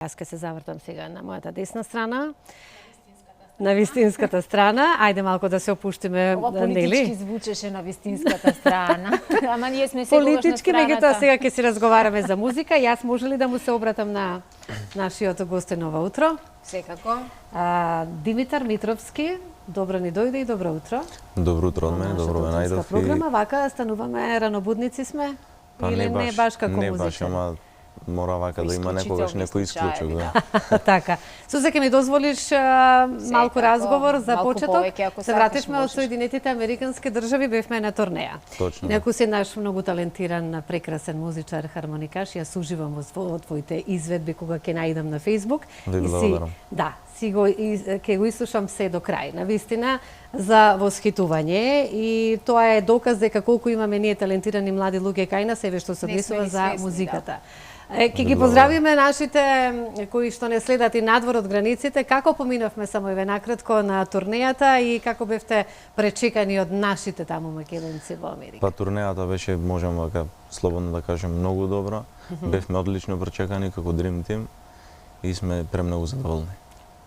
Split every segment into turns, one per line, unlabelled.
Јас ке се завртам сега на мојата десна страна. На вистинската страна. Ајде малку да се опуштиме,
Ова
нели?
политички звучеше на вистинската страна. Ама ние сме секогаш на
Политички,
страната.
меѓутоа сега ќе си разговараме за музика. Јас може ли да му се обратам на нашиот гостин ова утро?
Секако.
Димитар Митровски, добро ни дојде и добро утро.
Добро утро од мене, добро ме најдов.
Програма вака стануваме ранобудници сме или не баш како музика?
Не баш, ама мора вака да има некогаш некој исклучок, да.
Така. Сузе, ќе ми дозволиш малку разговор за
малку
почеток?
повеќе, ако
Се
сакаш,
вративме од
можеш.
Соединетите Американски држави, бевме на турнеја.
Точно.
Некој си наш многу талентиран, прекрасен музичар, хармоникаш. Јас уживам во твоите изведби кога ќе најдам на Facebook.
Ви
И
благодарам.
Да, ќе го ислушам се до крај. Навистина за восхитување и тоа е доказ дека колку имаме ние талентирани млади луѓе кај нас, еве што се
Не сме
однесува
ни
за
свесни,
музиката. Ќе ги
Благодарам.
поздравиме нашите кои што не следат и надвор од границите. Како поминавме само еве накратко на турнејата и како бевте пречекани од нашите таму македонци во Америка?
Па турнејата беше, можам вака слободно да кажем, многу добра. Бевме одлично пречекани како Dream Team и сме премногу задоволни.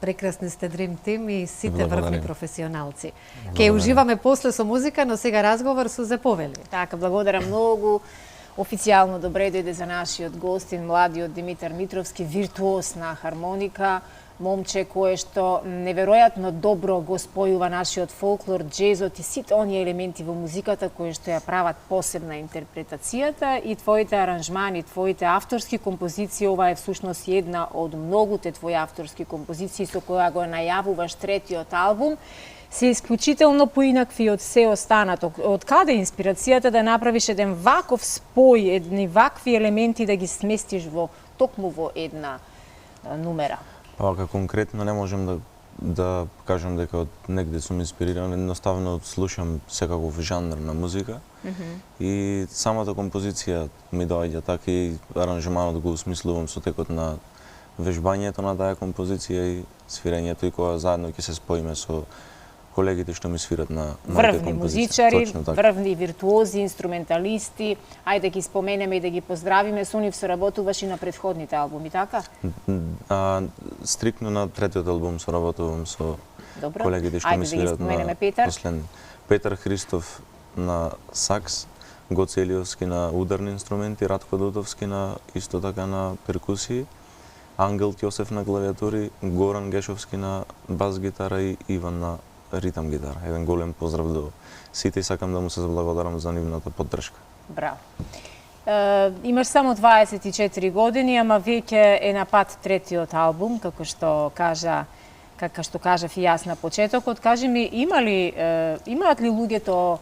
Прекрасни сте Dream Team и сите
Благодарим.
врвни професионалци. Ќе уживаме после со музика, но сега разговор со Повели.
Така, благодарам многу. Официјално добре дојде за нашиот гостин, младиот Димитар Митровски, виртуоз на хармоника, момче кое што неверојатно добро го спојува нашиот фолклор, джезот и сите оние елементи во музиката кои што ја прават посебна интерпретацијата и твоите аранжмани, твоите авторски композиции. Ова е всушност една од многуте твои авторски композиции со која го најавуваш третиот албум. Се исклучително поинакви од се останато. Од каде инспирацијата да направиш еден ваков спој, едни вакви елементи да ги сместиш токму во една нумера?
Па вака конкретно не можем да кажам дека од негде сум инспириран, едноставно слушам секаков жанр на музика и самата композиција ми доаѓа така и аранжманот го усмислувам со текот на вежбањето на таа композиција и свирењето и кога заедно ќе се споиме со колегите што ми свират на моите
Врвни
композиции.
музичари,
Точно така.
врвни виртуози, инструменталисти. Ајде да ги споменеме и да ги поздравиме. Со нив соработуваш и на претходните албуми, така?
Стрикно на третиот албум соработувам со
Добро.
колегите што
Ајде
ми
да ги
свират
споменеме
на
Петар.
последни. Петар Христов на сакс, Гоце Елиовски на ударни инструменти, Радко Додовски на исто така на перкусии, Ангел Ќосев на клавиатури, Горан Гешовски на бас гитара и Иван на ритам гитара. Еден голем поздрав до сите и сакам да му се заблагодарам за нивната поддршка.
Браво. Имаш само 24 години, ама веќе е на пат третиот албум, како што кажав и јас на почетокот. Кажи ми, имаат ли луѓето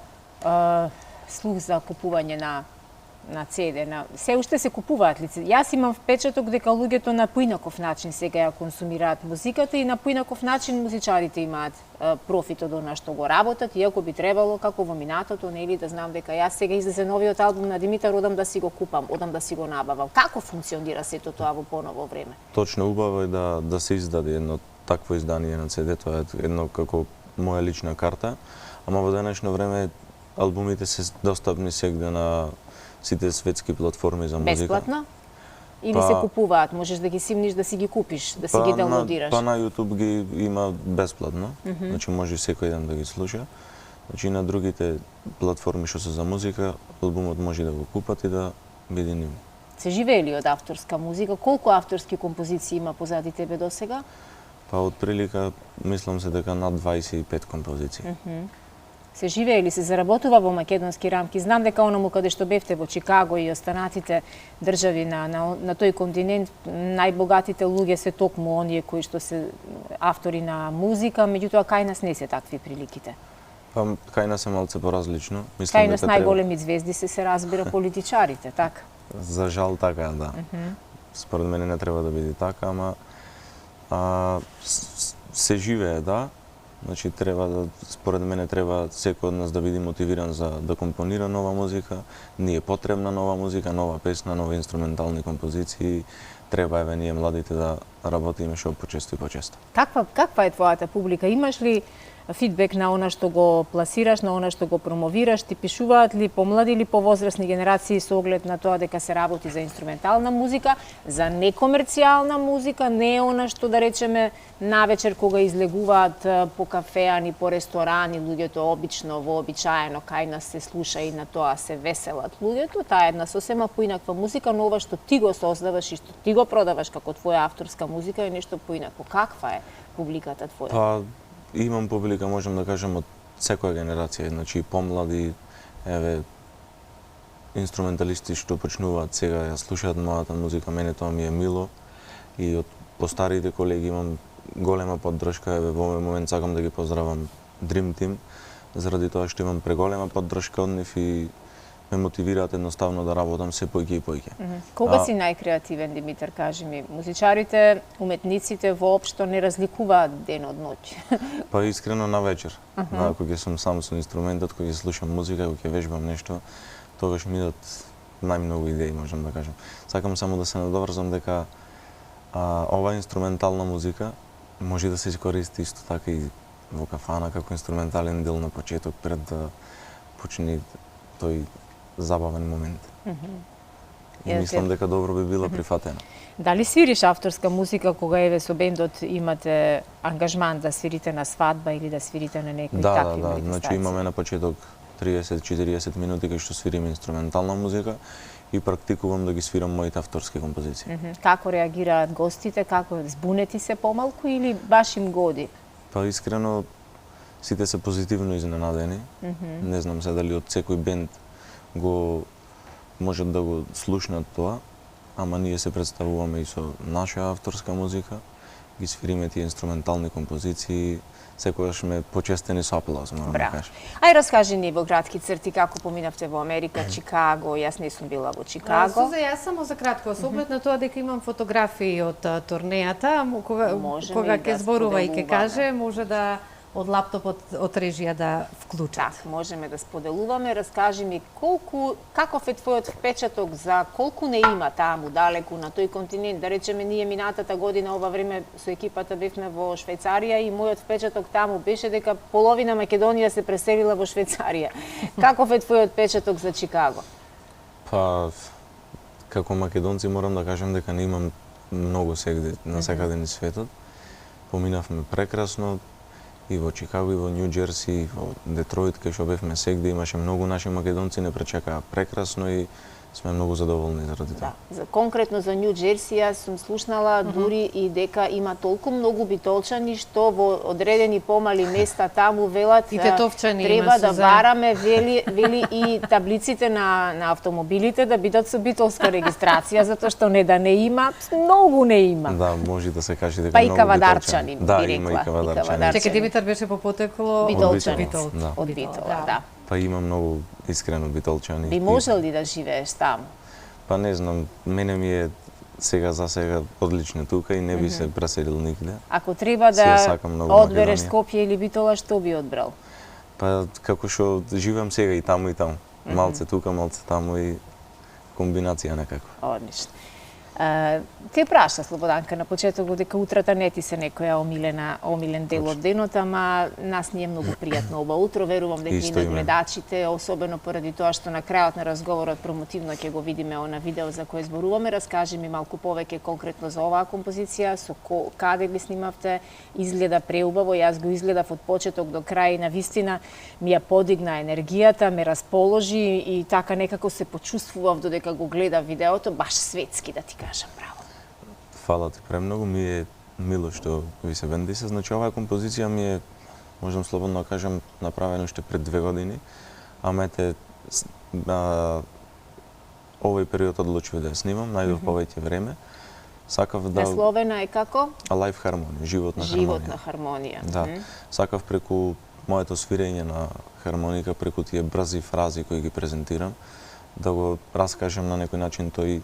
слух за купување на CD? Се уште се купуваат ли? Јас имам впечаток дека луѓето на поинаков начин сега ја консумираат музиката и на поинаков начин музичарите имаат профит од она што го работат, иако би требало, како во минатото, нели, да знам дека јас сега излезе новиот албум на Димитар, одам да си го купам, одам да си го набавам. Како функционира сето тоа во поново време?
Точно, убаво е да се издаде едно такво издание на CD, тоа е едно како моја лична карта, ама во денешно време албумите се достапни сегде на сите светски платформи за музика.
Бесплатно? Или се купуваат? Можеш да ги симниш, да си ги купиш, да си ги даунлодираш?
Па на YouTube ги има бесплатно, значи може секој ден да ги слуша. Значи на другите платформи што се за музика, албумот може да го купат и да биде нив.
Се живее ли од авторска музика? Колку авторски композиции има позади тебе досега?
Па од прилика мислам се дека над 25 композиции.
Се живее или се заработува во македонски рамки? Знам дека оному каде што бевте во Чикаго и останатите држави на тој континент, најбогатите луѓе се токму оние кои што се автори на музика, меѓутоа кај нас не се такви приликите.
Па кај нас е малце поразлично.
Кај нас најголеми звезди се разбира политичарите, така?
За жал така, да. Според мене не треба да биде така, ама се живее, да. Значи според мене треба секој од нас да биде мотивиран за да компонира нова музика. Ни е потребна нова музика, нова песна, нови инструментални композиции. Треба еве ние младите да работиме што почесто и почесто.
Каква е твојата публика? Имаш ли фидбек на она што го пласираш, на она што го промовираш? Ти пишуваат ли помлади или повозрасни генерации со оглед на тоа дека се работи за инструментална музика, за некомерцијална музика, не она што да речеме навечер кога излегуваат по кафеани, по ресторани, луѓето обично, вообичаено кај нас се слуша и на тоа се веселат луѓето, таа е една сосема поинаква музика, но ова што ти го создаваш и што ти го продаваш како твоја авторска музика е нешто поинакво. Каква е публиката твоја?
Па, имам публика, можем да кажем, од секоја генерација, значи и помлади, еве, инструменталисти што почнуваат сега ја слушаат мојата музика, мене тоа ми е мило и од постарите колеги имам голема поддршка, еве во овој момент сакам да ги поздравам Dream Team, заради тоа што имам преголема поддршка од нив и ме мотивираат едноставно да работам се поќе и поќе.
Кога си најкреативен, Димитар, кажи ми? Музичарите, уметниците воопшто не разликуваат ден од ноќ.
Па искрено на вечер. Кога ќе сум сам со инструментот, кога ќе слушам музика, кога ќе вежбам нешто, тогаш ми идат најмногу идеи, можам да кажам. Сакам само да се надоврзам дека ова инструментална музика може да се искористи исто така и во кафана како инструментален дел на почеток пред да почне тој забавен момент. И мислам дека добро би било прифатено.
Дали свириш авторска музика кога еве со бендот имате ангажман да свирите на свадба или да свирите на некои такви манифестации?
Значи имаме на почеток 30-40 минути кај што свирим инструментална музика и практикувам да ги свирам моите авторски композиции.
Како реагираат гостите? Како збунети се помалку или баш им годи?
Па искрено сите се позитивно изненадени. Не знам се дали од секој бенд го можат да го слушнат тоа, ама ние се представуваме и со наша авторска музика, ги свириме тие инструментални композиции, секогаш ме почестени со аплауз, морам да кажам.
Ај раскажи ни во кратки црти како поминавте во Америка, Чикаго, јас не сум била во Чикаго.
Суза, јас само за кратко, со оглед на тоа дека имам фотографии од турнејата, кога ќе зборува и ќе каже, може да од лаптопот од режија да вклучат.
Так, можеме да споделуваме. Раскажи ми каков е твојот впечаток за колку не има таму далеку на тој континент. Да речеме ние минатата година ова време со екипата бевме во Швајцарија и мојот впечаток таму беше дека половина Македонија се преселила во Швајцарија. Каков е твојот впечаток за Чикаго?
Па како македонци морам да кажам дека не имам многу сегде на секаде низ светот. Поминавме прекрасно и во Чикаго, и во Нью Џерси, и во Детройт, кај што бевме сегде, имаше многу наши македонци, не пречекаа прекрасно и сме многу задоволни заради тоа.
Да. Конкретно за Нью Џерси јас сум слушнала дури и дека има толку многу битолчани што во одредени помали места таму велат
и тетовчани
треба да бараме вели и таблиците на автомобилите да бидат со битолска регистрација затоа што не да не има, многу не има.
Да, може да се каже дека
па
многу
и кавадарчани,
да,
би
има и
рекла.
кавадарчани.
Чекај, Димитар беше по потекло
од Битола, да.
Па има многу искрено битолчани.
Би можел ли да живееш таму?
Па не знам, мене ми е сега за сега одлично тука и не би се преселил нигде.
Ако треба да одбереш Скопје или Битола, што би одбрал?
Па како што живеам сега и таму и таму. Малце тука, малце таму и комбинација некако.
Одлично. Те праша, Слободанка, на почетокот дека утрата не ти се некоја омилен дел од денот, ама нас ни е многу пријатно ова утро. Верувам дека и на гледачите, особено поради тоа што на крајот на разговорот промотивно ќе го видиме она видео за кое зборуваме. Раскажи ми малку повеќе конкретно за оваа композиција, со каде ги снимавте, изгледа преубаво, јас го изгледав од почеток до крај, на вистина ми ја подигна енергијата, ме расположи и така некако се почувствував додека го гледав видеото, баш светски да ти кажам, браво.
Фала ти премногу, ми е мило што ви се венди се. Значи, оваа композиција ми е, можам слободно да кажам, направена уште пред 2 години, ама ете, овој период одлучив да ја снимам, најдов повеќе време. Сакав да...
Насловена е како?
A Life Harmony, животна хармонија.
Животна хармонија.
Да. Сакав преку моето свирење на хармоника, преку тие брзи фрази кои ги презентирам, да го раскажам на некој начин тој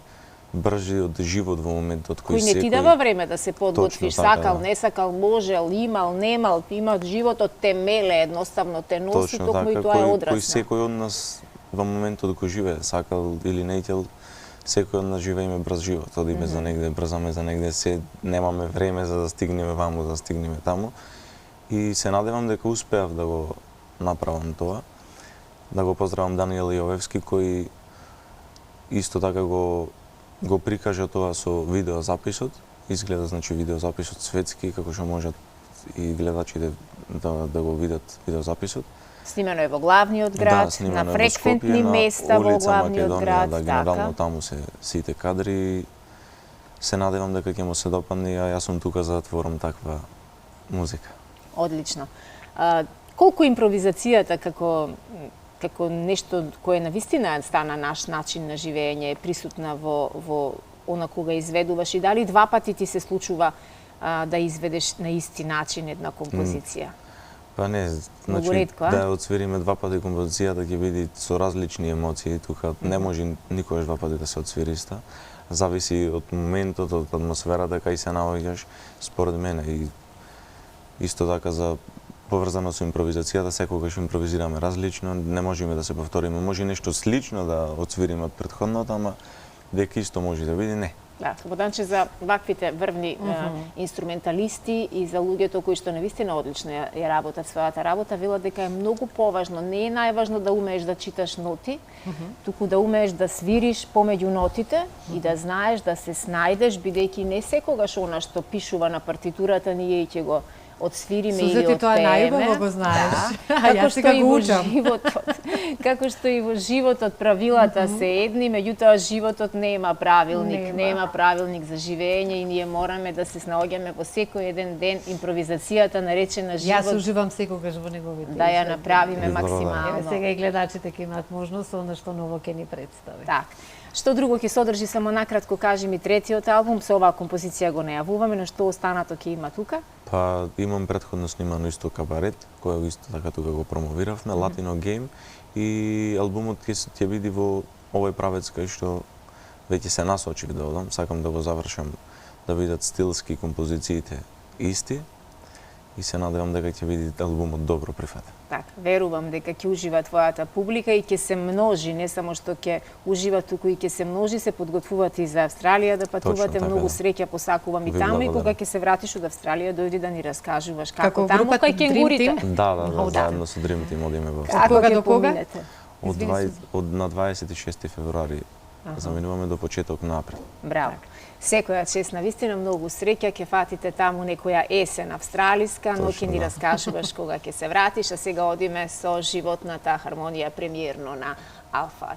брзиот живот во моментот кој
не ти дава време да се подготвиш, сакал, не сакал, можел, имал, немал, има животот те меле, едноставно те носи, токму и тоа е одрасно.
Кој секој од нас во моментот кој живее, сакал или не ител, секој од нас живееме брз живот, одиме за негде, брзаме за негде, се немаме време за да стигнеме ваму, за да стигнеме таму. и се надевам дека успеав да го направам тоа. Да го поздравам Даниел Јовевски кој исто така го прикажа тоа со видеозаписот. Изгледа значи видеозаписот светски како што можат и гледачите да го видат видеозаписот.
Снимено е во главниот град, на фреквентни места во главниот град,
да, генерално таму се сите кадри. Се надевам дека ќе му се допадне, а јас сум тука за да творам таква музика.
Одлично. Колку импровизацијата како нешто кое навистина стана наш начин на живење е присутна во она кога изведуваш и дали два пати ти се случува да изведеш на исти начин една композиција?
Па не, значи
ретко,
да отсвириме два пати композицијата ќе биде со различни емоции, тука не може никогаш два пати да се отсвири иста. Зависи од моментот, од атмосферата кај се наоѓаш, според мене и исто така за поврзано со импровизацијата, секогаш импровизираме различно, не можеме да се повториме, може нешто слично да отсвириме од претходното, ама дека исто може да биде, не.
Да, Слободанче, за ваквите врвни инструменталисти и за луѓето кои што навистина одлично ја работат својата работа, велат дека е многу поважно, не е најважно да умееш да читаш ноти, туку да умееш да свириш помеѓу нотите и да знаеш да се снајдеш, бидејќи не секогаш она што пишува на партитурата ние ќе го одсвириме или
Сузети, тоа најубаво го знаеш. А јас сега го учам.
Како што и во животот правилата се едни, меѓутоа животот нема правилник, нема правилник за живење и ние мораме да се снаоѓаме во секој еден ден импровизацијата наречена живот.
Јас уживам секогаш во неговите.
Да ја направиме максимално.
Сега и гледачите ќе имаат можност со она што ново ќе ни представи.
Так. Што друго ќе содржи, само накратко кажи ми третиот албум, со оваа композиција го најавуваме, но што останато ќе има тука?
Па имам претходно снимано исто кабарет, кој исто така тука го промовиравме, Latino Game, и албумот ќе биде во овој правец кај што веќе се насочив да одам, сакам да го завршам, да бидат стилски композициите исти и се надевам дека ќе биде албумот добро прифатен.
Така, верувам дека ќе ужива твојата публика и ќе се множи, не само што ќе ужива, туку и ќе се множи, се подготвувате и за Австралија да патувате,
така,
многу
да.
среќа посакувам и
Ви
таму и
благодарам.
кога ќе се вратиш од Австралија дојди да ни раскажуваш
Како
како таму
групата
кај
Dream
кенгурите.
Team?
Да, заедно со Dream Team одиме во
Како
кога
ќе
до кога?
поминете?
на 26 февруари заминуваме до почеток на април.
Браво. Секоја чест на вистина, многу среќа, ќе фатите таму некоја есен австралиска, но ќе ни раскажуваш кога ќе се вратиш, а сега одиме со животната хармонија премиерно на Алфа